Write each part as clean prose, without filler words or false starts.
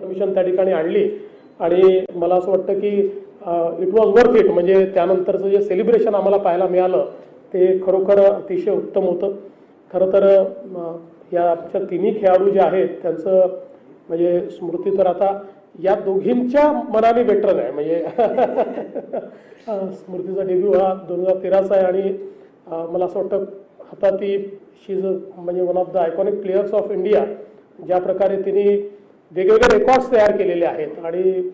Permission त्या ठिकाणी आणली आणि मला असं वाटतं की इट वॉज वर्थ इट. म्हणजे त्यानंतरचं जे सेलिब्रेशन आम्हाला पाहायला मिळालं ते खरोखर अतिशय उत्तम होतं. खरं तर या आमच्या तिन्ही खेळाडू जे आहेत त्यांचं म्हणजे स्मृती तर आता या दोघींच्या मनाने वेटरन आहे. म्हणजे स्मृतीचा डेब्यू हा 2013चा आहे आणि मला असं वाटतं आता ती शी इज म्हणजे one of the iconic players of India. ज्या प्रकारे तिने वेगवेगळे रेकॉर्ड्स तयार केलेले आहेत आणि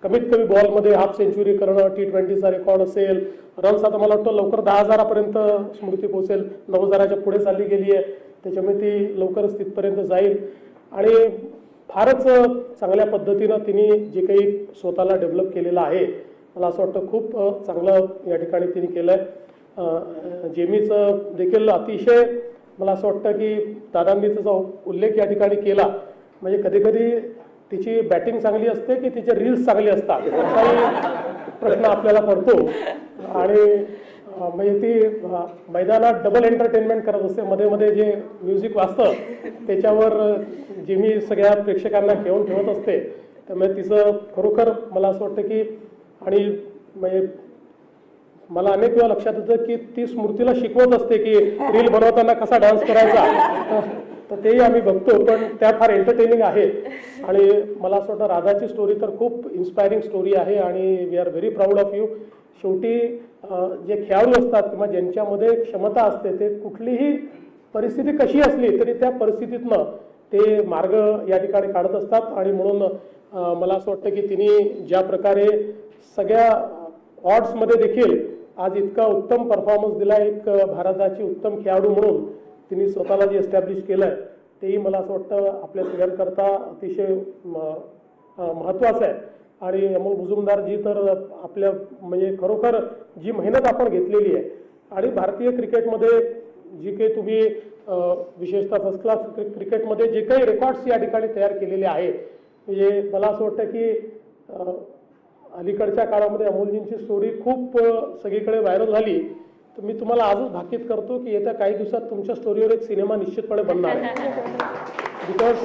कमीत कमी बॉलमध्ये हाफ सेंचुरी करणं, T20चा रेकॉर्ड असेल, रन्स आता मला वाटतं लवकर 10,000पर्यंत स्मृती पोहोचेल, 9,000च्या पुढे चालली गेली आहे, त्याच्यामुळे ती लवकरच तिथपर्यंत जाईल. आणि फारच चांगल्या पद्धतीनं तिने जे काही स्वतःला डेव्हलप केलेलं आहे मला असं वाटतं खूप चांगलं या ठिकाणी तिने केलं आहे. जेमीचं देखील अतिशय मला असं वाटतं की दादांनी त्याचा उल्लेख या ठिकाणी केला. म्हणजे कधी कधी तिची बॅटिंग चांगली असते की तिचे रील्स चांगले असतात असाही प्रश्न आपल्याला पडतो. आणि म्हणजे ती मैदानात डबल एंटरटेनमेंट करत असते. मध्ये मध्ये जे म्युझिक वाजतं त्याच्यावर जेमी सगळ्या प्रेक्षकांना घेऊन ठेवत असते. त्यामुळे तिचं खरोखर मला असं वाटतं की आणि म्हणजे मला अनेक वेळा लक्षात येतं की ती स्मृतीला शिकवत असते की रील बनवताना कसा डान्स करायचा. तर तेही आम्ही बघतो पण त्या फार एंटरटेनिंग आहेत. आणि मला असं वाटतं राधाची स्टोरी तर खूप इन्स्पायरिंग स्टोरी आहे आणि we are very proud of you. शेवटी जे खेळाडू असतात किंवा ज्यांच्यामध्ये क्षमता असते ते कुठलीही परिस्थिती कशी असली तरी त्या परिस्थितीतनं ते मार्ग या ठिकाणी काढत असतात. आणि म्हणून मला असं वाटतं की तिने ज्या प्रकारे सगळ्या ऑड्समध्ये देखील आज इतका उत्तम परफॉर्मन्स दिला, एक भारताची उत्तम खेळाडू म्हणून तिने स्वतःला जे एस्टॅब्लिश केलं आहे तेही मला असं वाटतं आपल्या सगळ्यांकरता अतिशय महत्त्वाचं आहे. आणि अमोल मुजुमदारजी तर आपल्या म्हणजे खरोखर जी मेहनत आपण घेतलेली आहे आणि भारतीय क्रिकेटमध्ये जी काही तुम्ही विशेषतः फर्स्ट क्लास क्रिकेटमध्ये जे काही रेकॉर्ड्स या ठिकाणी तयार केलेले आहेत म्हणजे मला असं वाटतं की अलीकडच्या काळामध्ये अमोलजींची स्टोरी खूप सगळीकडे व्हायरल झाली. तर मी तुम्हाला आजच भाकीत करतो की येत्या काही दिवसात तुमच्या स्टोरीवर एक सिनेमा निश्चितपणे बनणार आहे. बिकॉज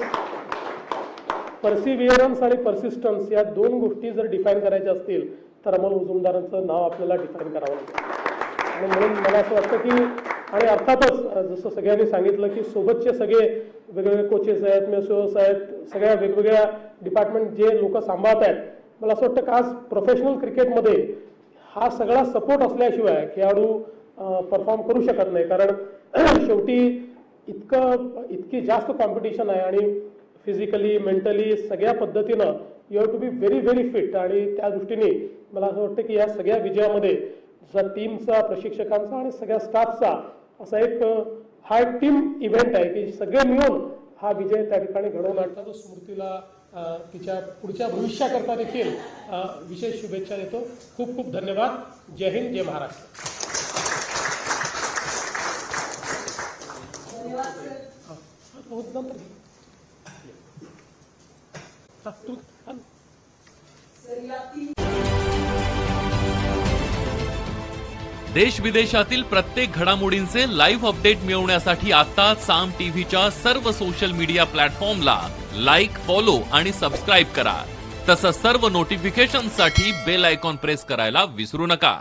पर्सिव्हिअरन्स आणि पर्सिस्टन्स या दोन गोष्टी जर डिफाईन करायच्या असतील तर अमोल मुजुमदारांचं नाव आपल्याला डिफाईन करावं लागतं. आणि म्हणून मला असं वाटतं की आणि अर्थातच जसं सगळ्यांनी सांगितलं की सोबतचे सगळे वेगवेगळे कोचेस आहेत, मेसोर्स आहेत, सगळ्या वेगवेगळ्या डिपार्टमेंट जे लोक सांभाळत आहेत. मला असं वाटतं की आज प्रोफेशनल क्रिकेटमध्ये हा सगळा सपोर्ट असल्याशिवाय खेळाडू परफॉर्म करू शकत नाही. कारण शेवटी इतकी जास्त कॉम्पिटिशन आहे आणि फिजिकली मेंटली सगळ्या पद्धतीनं you have to be very very fit. आणि त्या दृष्टीने मला असं वाटतं की या सगळ्या विजयामध्ये जसा टीमचा, प्रशिक्षकांचा आणि सगळ्या स्टाफचा असा एक हा एक टीम इव्हेंट आहे की सगळे मिळून हा विजय त्या ठिकाणी घडवून आणतात. स्मृतीला तिच्या पुढच्या भविष्याकरता देखील विशेष शुभेच्छा देतो. खूप खूप धन्यवाद. जय हिंद, जय महाराष्ट्र. देश विदेशातील प्रत्येक घडामोडींचे लाईव्ह अपडेट मिळवण्यासाठी आता साम टीव्हीच्या सर्व सोशल मीडिया प्लॅटफॉर्मला लाईक, फॉलो आणि सबस्क्राईब करा. तसंच सर्व नोटिफिकेशनसाठी बेल आयकॉन प्रेस करायला विसरू नका.